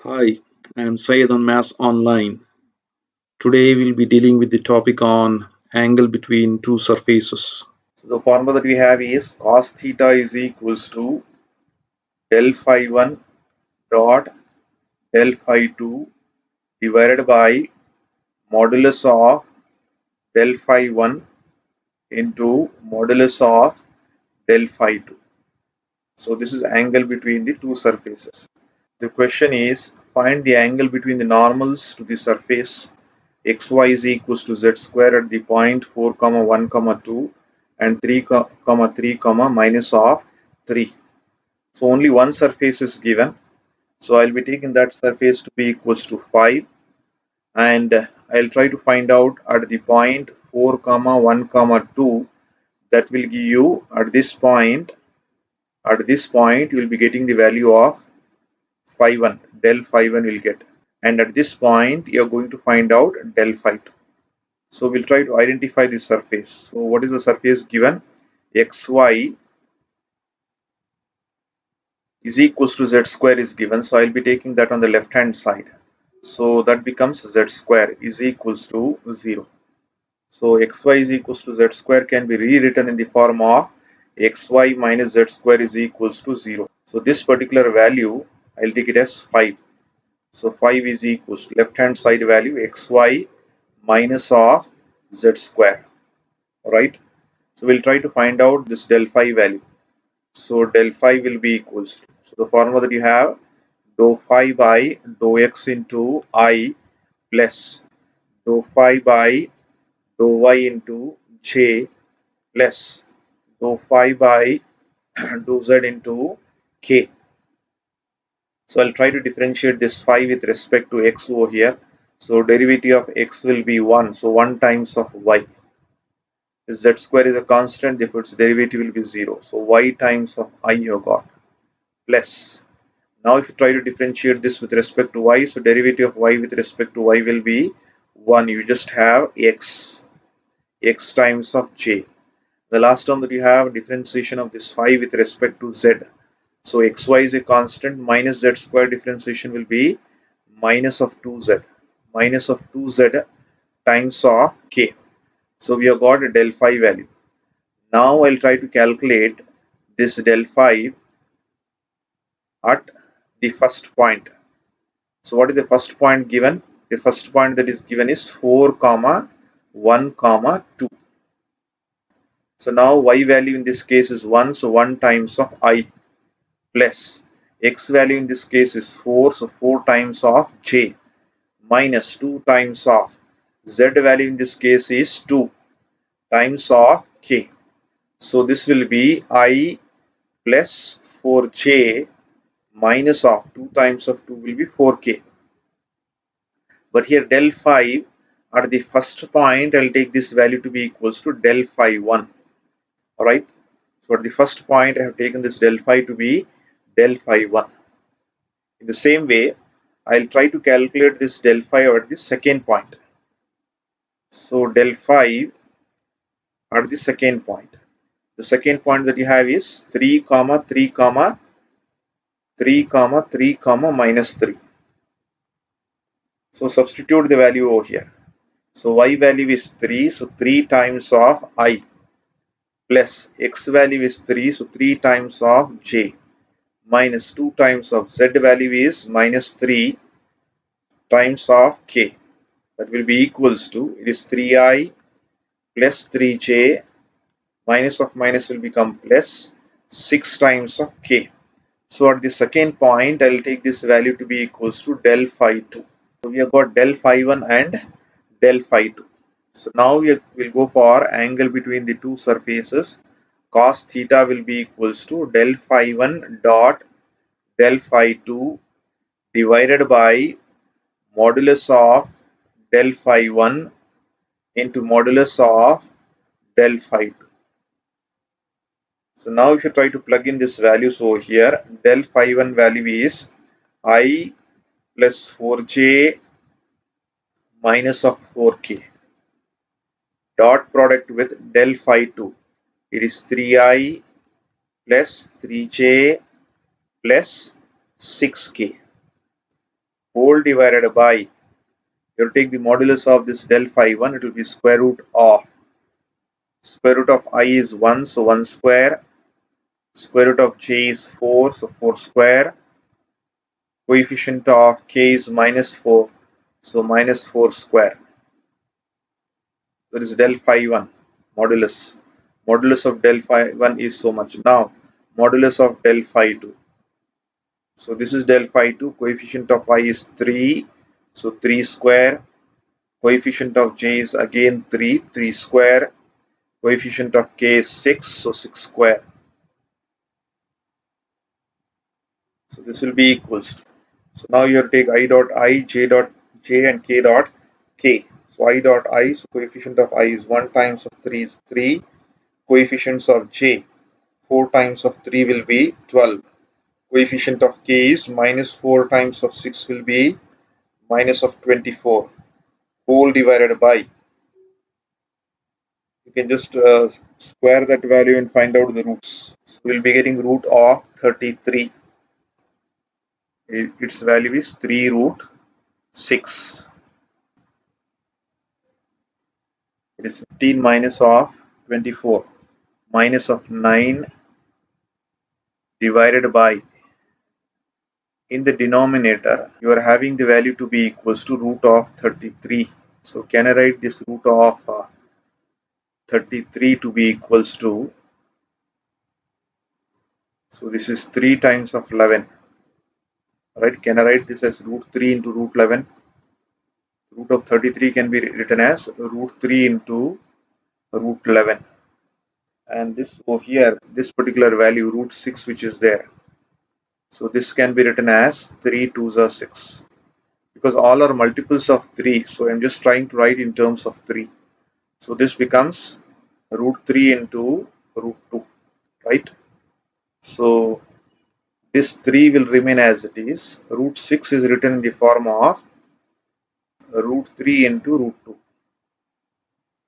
Hi, I am Syed on Mass Online. Today we'll be dealing with the topic on angle between two surfaces. So the formula that we have is cos theta is equals to del phi 1 dot del phi 2 divided by modulus of del phi 1 into modulus of del phi 2. So this is angle between the two surfaces. The question is find the angle between the normals to the surface xy is equals to z square at the point 4 comma 1 comma 2 and 3 comma 3 comma minus of 3. So only one surface is given. So I'll be taking that surface to be equals to 5, and I'll try to find out at the point 4 comma 1 comma 2. That will give you at this point you will be getting the value of phi 1. Del phi 1 will get, and at this point you are going to find out del phi 2. So we'll try to identify the surface. So what is the surface given? Xy is equals to z square is given, so I'll be taking that on the left hand side. So that becomes z square is equals to 0. So xy is equals to z square can be rewritten in the form of xy minus z square is equals to 0. So this particular value I'll take it as 5. So 5 is equals to left hand side value xy minus of z square. Alright. So we'll try to find out this del phi value. So del phi will be equals to, so the formula that you have, dou phi by dou x into I plus dou phi by dou y into j plus dou phi by dou z into k. So I'll try to differentiate this phi with respect to x over here. So derivative of x will be 1. So 1 times of y. Z square is a constant, therefore its derivative will be 0. So y times of I you have got plus. Now if you try to differentiate this with respect to y, so derivative of y with respect to y will be 1. You just have x times of j. The last term that you have differentiation of this phi with respect to z. So xy is a constant, minus z square differentiation will be minus of 2z. Minus of 2z times of k. So we have got a del phi value. Now I'll try to calculate this del phi at the first point. So what is the first point given? The first point that is given is 4 comma 1 comma 2. So now y value in this case is 1, so 1 times of I plus x value in this case is 4, so 4 times of j minus 2 times of z value in this case is 2 times of k. So this will be I plus 4j minus of 2 times of 2 will be 4k. But here del phi at the first point I'll take this value to be equals to del phi 1. Alright. So at the first point I have taken this del phi to be del phi 1. In the same way, I'll try to calculate this del phi at the second point. So del phi at the second point. The second point that you have is 3 comma 3 comma 3 comma 3 comma minus 3. So substitute the value over here. So y value is 3, so 3 times of I plus x value is 3, so 3 times of j minus 2 times of z value is minus 3 times of k. That will be equals to, it is 3i plus 3j minus of minus will become plus 6 times of k. So at the second point, I will take this value to be equals to del phi 2. So we have got del phi 1 and del phi 2. So now we will go for angle between the two surfaces. Cos theta will be equals to del phi 1 dot del phi 2 divided by modulus of del phi 1 into modulus of del phi 2. So now if you try to plug in this values over here, del phi 1 value is I plus 4j minus of 4k dot product with del phi 2. It is 3i plus 3j plus 6k. whole divided by, you have to take the modulus of this del phi 1, it will be square root of I is 1, so 1 square, square root of j is 4, so 4 square, coefficient of k is minus 4, so minus 4 square. That is del phi 1 modulus. Modulus of del phi 1 is so much. Now, modulus of del phi 2. So this is del phi 2, coefficient of I is 3, so 3 square, coefficient of j is again 3, 3 square, coefficient of k is 6, so 6 square. So this will be equals to. So now you have to take I dot I, j dot j and k dot k. So I dot I, so coefficient of I is 1 times of 3 is 3, coefficients of j 4 times of 3 will be 12, coefficient of k is minus 4 times of 6 will be minus of 24, whole divided by, you can just square that value and find out the roots. So we'll be getting root of 33. Its value is 3 root 6. It is 15 minus of 24, minus of 9 divided by, in the denominator you are having the value to be equals to root of 33. So can I write this root of 33 to be equals to, so this is 3 times of 11, right? Can I write this as root 3 into root 11? Root of 33 can be written as root 3 into root 11, and this over here, this particular value root 6 which is there, so this can be written as 3 2s are 6, because all are multiples of 3, so I'm just trying to write in terms of 3. So this becomes root 3 into root 2, right? So this 3 will remain as it is. Root 6 is written in the form of root 3 into root 2.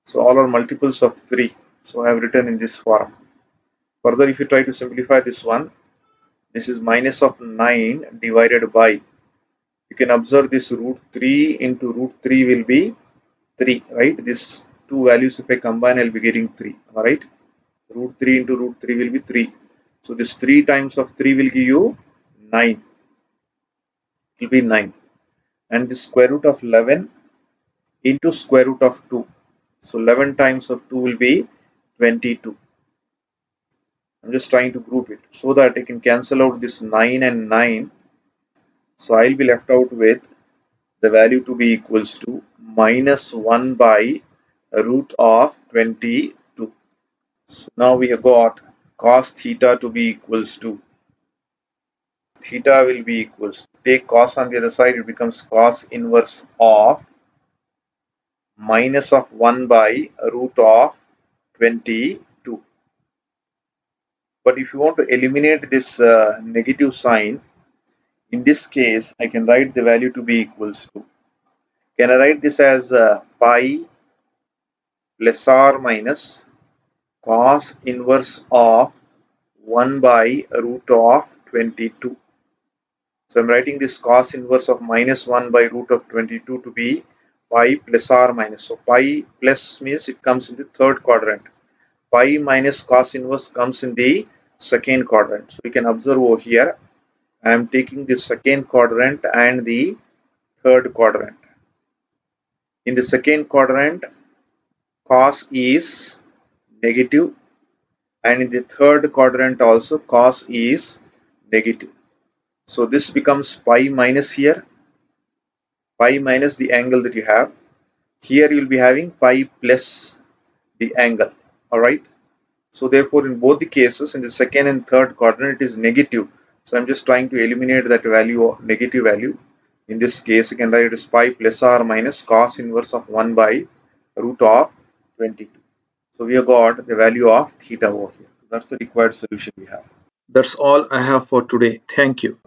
So all are multiples of 3. So I have written in this form. Further, if you try to simplify this one, this is minus of 9 divided by, you can observe this root 3 into root 3 will be 3, right? These two values if I combine, I'll be getting 3, alright? Root 3 into root 3 will be 3. So this 3 times of 3 will give you 9. It will be 9. And the square root of 11 into square root of 2. So 11 times of 2 will be 22. I'm just trying to group it so that I can cancel out this 9 and 9. So I'll be left out with the value to be equals to minus 1 by root of 22. So now we have got cos theta to be equals to, theta will be equals, take cos on the other side, it becomes cos inverse of minus of 1 by root of 22. But if you want to eliminate this negative sign, in this case I can write the value to be equals to, can I write this as pi plus or minus cos inverse of 1 by root of 22. So I'm writing this cos inverse of minus 1 by root of 22 to be pi plus or minus. So pi plus means it comes in the third quadrant. Pi minus cos inverse comes in the second quadrant. So you can observe over here, I am taking the second quadrant and the third quadrant. In the second quadrant, cos is negative, and in the third quadrant also cos is negative. So this becomes pi minus here, pi minus the angle that you have. Here you will be having pi plus the angle. Alright. So therefore in both the cases, in the second and third quadrant it is negative. So I'm just trying to eliminate that value, negative value. In this case you can write it as pi plus or minus cos inverse of 1 by root of 22. So we have got the value of theta over here. That's the required solution we have. That's all I have for today. Thank you.